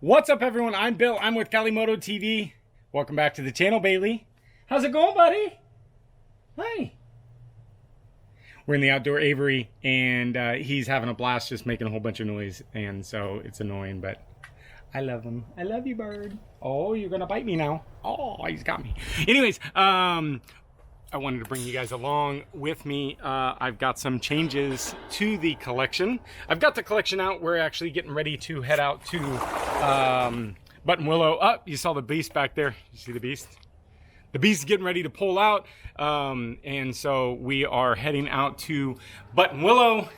What's up, everyone? I'm Bill. I'm with Moto TV. Welcome back to the channel, Bailey. How's it going, buddy? Hi. We're in the outdoor Avery, and he's having a blast just making a whole bunch of noise, and so it's annoying, but I love him. I love you, bird. Oh, you're gonna bite me now. Oh, he's got me. Anyways, I wanted to bring you guys along with me. I've got some changes to the collection. I've got the collection out. We're actually getting ready to head out to Button Willow. Oh, you saw the beast back there. You see the beast? The beast is getting ready to pull out. And so we are heading out to Button Willow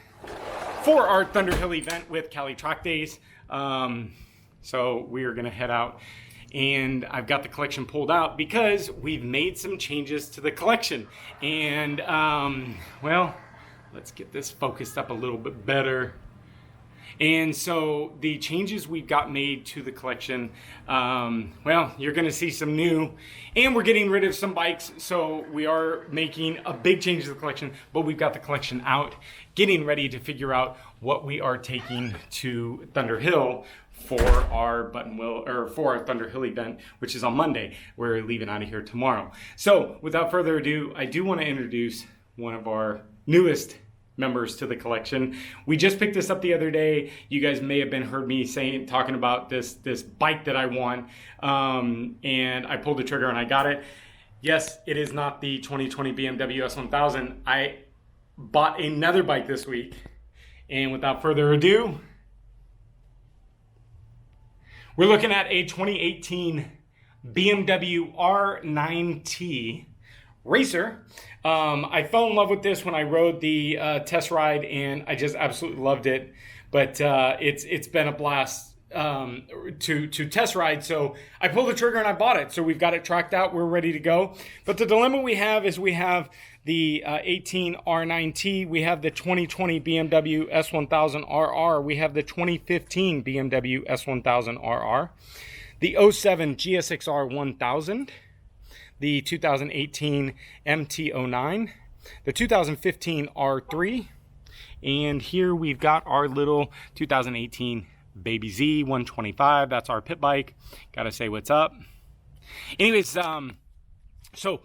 for our Thunderhill event with Cali Track Days. So we are gonna head out. And I've got the collection pulled out because we've made some changes to the collection. And, well, let's get this focused up a little bit better. And so the changes we've got made to the collection, well, you're gonna see some new, and we're getting rid of some bikes. So we are making a big change to the collection, but we've got the collection out, getting ready to figure out what we are taking to Thunderhill for our for our Thunderhill event, which is on Monday. We're leaving out of here tomorrow. So without further ado, I do want to introduce one of our newest members to the collection. We just picked this up the other day. You guys may have heard me talking about this bike that I want, and I pulled the trigger and I got it. Yes, it is not the 2020 BMW S1000. I bought another bike this week, and without further ado, we're looking at a 2018 BMW R9T Racer. I fell in love with this when I rode the test ride, and I just absolutely loved it. But it's been a blast to test ride. So I pulled the trigger and I bought it. So we've got it tracked out. We're ready to go. But the dilemma we have is we have the 18 R9T, we have the 2020 BMW S1000RR, we have the 2015 BMW S1000RR, the 07 GSX-R 1000, the 2018 MT-09, the 2015 R3, and here we've got our little 2018 Baby Z 125. That's our pit bike. Gotta say what's up. Anyways, so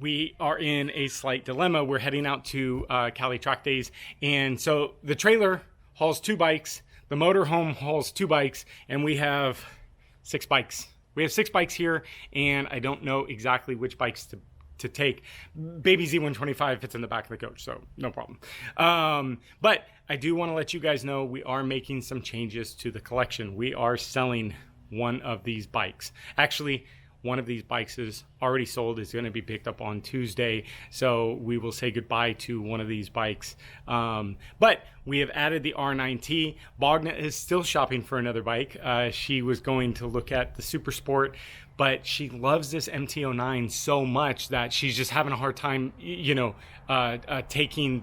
we are in a slight dilemma. We're heading out to Cali Track Days, and so the trailer hauls 2 bikes, the motorhome hauls 2 bikes, and we have 6 bikes. We have 6 bikes here, and I don't know exactly which bikes to take. Baby Z125 fits in the back of the coach, so no problem. But I do want to let you guys know we are making some changes to the collection. We are selling one of these bikes. Actually, one of these bikes is already sold. It's going to be picked up on Tuesday. So we will say goodbye to one of these bikes. But we have added the R9T. Bogna is still shopping for another bike. She was going to look at the Super Sport, but she loves this MT-09 so much that she's just having a hard time, taking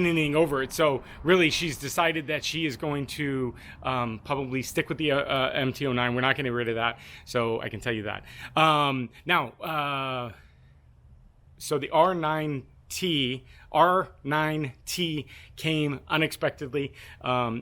anything over it. So really, she's decided that she is going to probably stick with the MT-09. We're not going to get rid of that, so I can tell you that. So the R9T came unexpectedly.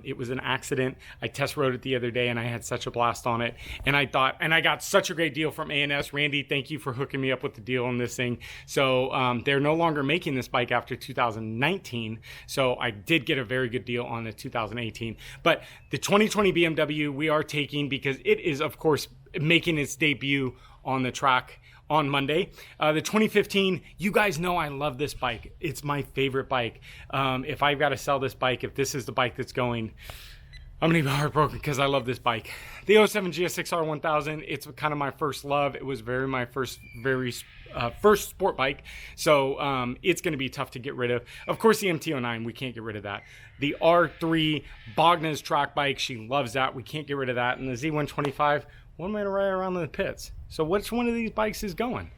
It was an accident. I test rode it the other day and I had such a blast on it. And I got such a great deal from A&S. Randy, thank you for hooking me up with the deal on this thing. So they're no longer making this bike after 2019. So I did get a very good deal on the 2018. But the 2020 BMW we are taking because it is, of course, making its debut on the track on Monday. The 2015, you guys know I love this bike. It's my favorite bike. If I've got to sell this bike, if this is the bike that's going, I'm gonna be heartbroken because I love this bike. The 07 GSX-R 1000, it's kind of my first love. It was my first sport bike. So it's gonna be tough to get rid of. Of course, the MT-09, we can't get rid of that. The R3, Bogna's track bike, she loves that. We can't get rid of that. And the Z125, one way to ride around in the pits. So which one of these bikes is going?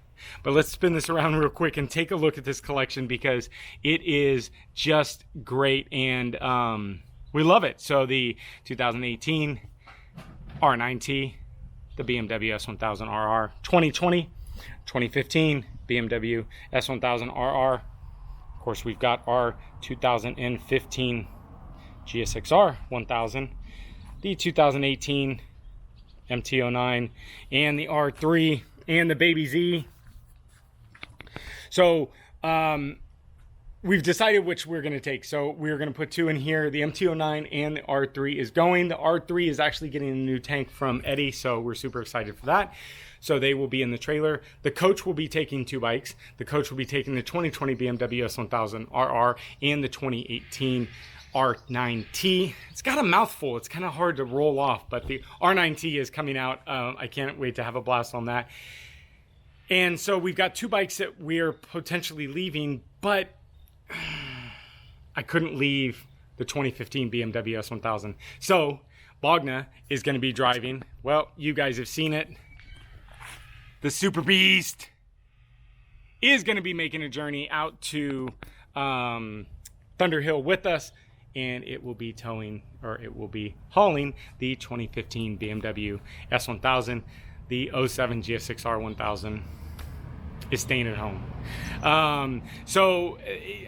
But let's spin this around real quick and take a look at this collection because it is just great and we love it. So the 2018 R9T, the BMW S1000RR, 2020, 2015 BMW S1000RR. Of course, we've got our 2015 GSX-R 1000. the 2018 MT-09 and the R3 and the Baby Z. So we've decided which we're going to take. So we're going to put 2 in here. The MT-09 and the R3 is going. The R3 is actually getting a new tank from Eddie, so we're super excited for that. So they will be in the trailer. The coach will be taking 2 bikes. The coach will be taking the 2020 BMW S1000 RR and the 2018 R9T. It's got a mouthful. It's kind of hard to roll off, but the R9T is coming out. I can't wait to have a blast on that. And so we've got 2 bikes that we're potentially leaving, but I couldn't leave the 2015 BMW S1000. So Bogna is going to be driving. Well, you guys have seen it. The Super Beast is going to be making a journey out to Thunder Hill with us, and it will be towing, or it will be hauling, the 2015 BMW S1000. The 07 GS6R 1000 is staying at home. So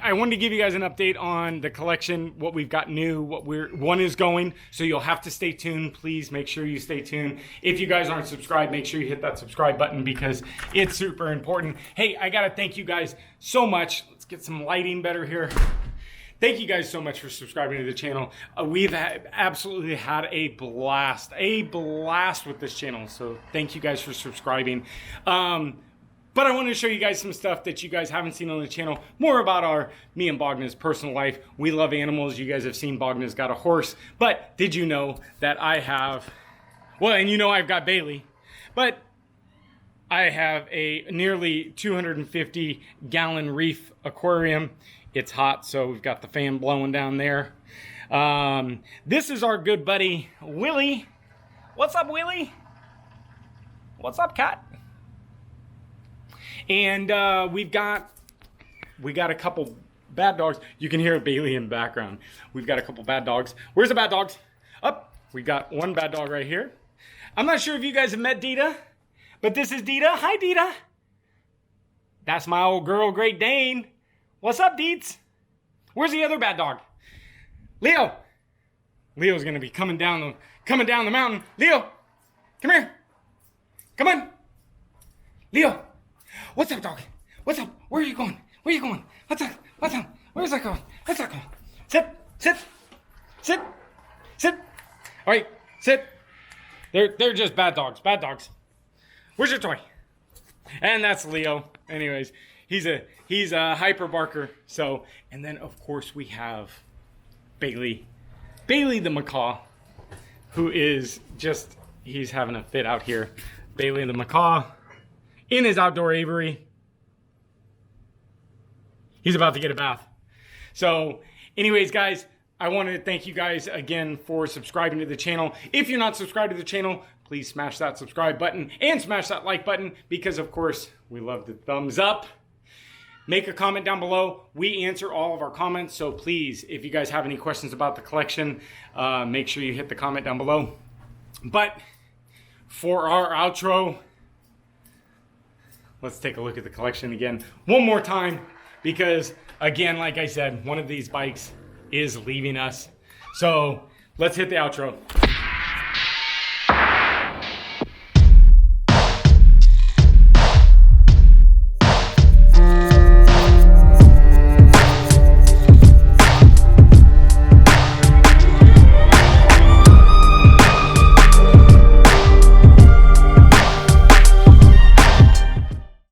I wanted to give you guys an update on the collection, what we've got new, one is going, so you'll have to stay tuned. Please make sure you stay tuned. If you guys aren't subscribed, make sure you hit that subscribe button because it's super important. Hey, I gotta thank you guys so much. Let's get some lighting better here. Thank you guys so much for subscribing to the channel. We've absolutely had a blast with this channel. So thank you guys for subscribing. But I wanted to show you guys some stuff that you guys haven't seen on the channel. More about me and Bogna's personal life. We love animals. You guys have seen Bogna's got a horse. But did you know that I have, well, and you know I've got Bailey, but I have a nearly 250 gallon reef aquarium. It's hot, so we've got the fan blowing down there. This is our good buddy, Willie. What's up, Willie? What's up, cat? And we got a couple bad dogs. You can hear Bailey in the background. We've got a couple bad dogs. Where's the bad dogs? Up. We got one bad dog right here. I'm not sure if you guys have met Dita, but this is Dita. Hi, Dita. That's my old girl, Great Dane. What's up, Deets? Where's the other bad dog? Leo. Leo's gonna be coming down the mountain. Leo, come here. Come on. Leo. What's up, dog? What's up? Where are you going? Where are you going? What's up? What's up? Where's that going? What's that going? Sit. Sit. Sit. Sit. All right. Sit. They're just bad dogs. Bad dogs. Where's your toy? And that's Leo. Anyways, he's a hyper barker. So, and then of course we have Bailey the macaw, who is just, he's having a fit out here. Bailey the macaw in his outdoor aviary. He's about to get a bath. So anyways, guys, I wanted to thank you guys again for subscribing to the channel. If you're not subscribed to the channel, please smash that subscribe button and smash that like button because, of course, we love the thumbs up. Make a comment down below. We answer all of our comments, so please, if you guys have any questions about the collection, make sure you hit the comment down below. But for our outro, let's take a look at the collection again one more time because, again, like I said, one of these bikes is leaving us. So let's hit the outro.